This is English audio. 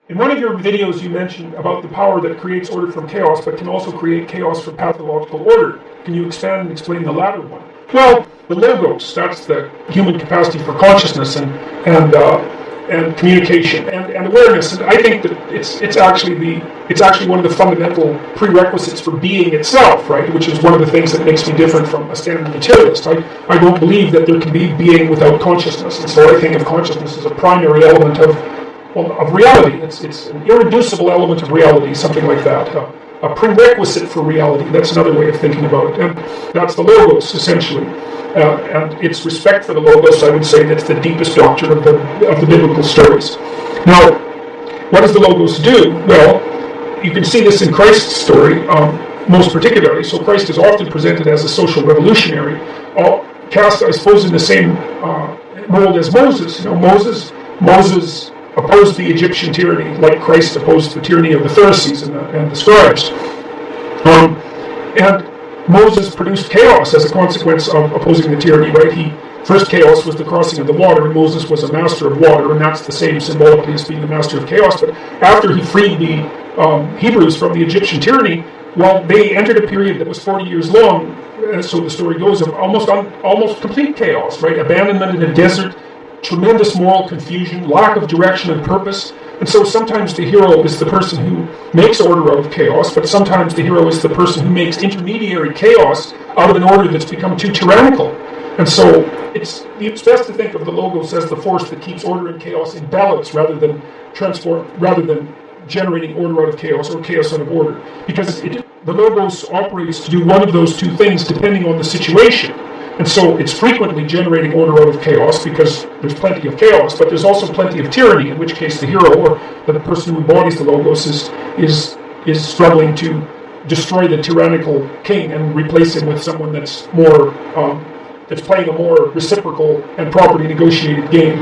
In one of your videos, you mentioned about the power that creates order from chaos, but can also create chaos from pathological order. Can you expand and explain the latter one? Well, the logos, that's the human capacity for consciousness and communication and awareness. And I think that it's actually one of the fundamental prerequisites for being itself, right? Which is one of the things that makes me different from a standard materialist. I don't believe that there can be being without consciousness, and so I think of consciousness as a primary element of reality. It's an irreducible element of reality, something like that. A prerequisite for reality. That's another way of thinking about it. And that's the logos, essentially. And its respect for the logos, I would say, that's the deepest doctrine of the biblical stories. Now, what does the logos do? Well, you can see this in Christ's story, most particularly. So Christ is often presented as a social revolutionary, cast, I suppose, in the same mold as Moses. You know, Moses opposed the Egyptian tyranny, like Christ opposed the tyranny of the Pharisees and the scribes. And Moses produced chaos as a consequence of opposing the tyranny, right? First chaos was the crossing of the water, and Moses was a master of water, and that's the same symbolically as being the master of chaos. But after he freed the Hebrews from the Egyptian tyranny, well, they entered a period that was 40 years long, so the story goes, of almost complete chaos, right? Abandonment in a desert, tremendous moral confusion, lack of direction and purpose. And so sometimes the hero is the person who makes order out of chaos, but sometimes the hero is the person who makes intermediary chaos out of an order that's become too tyrannical. And so it's best to think of the logos as the force that keeps order and chaos in balance rather than generating order out of chaos or chaos out of order. Because the logos operates to do one of those two things depending on the situation. And so it's frequently generating order out of chaos because there's plenty of chaos, but there's also plenty of tyranny, in which case the hero or the person who embodies the logos is struggling to destroy the tyrannical king and replace him with someone that's playing a more reciprocal and properly negotiated game.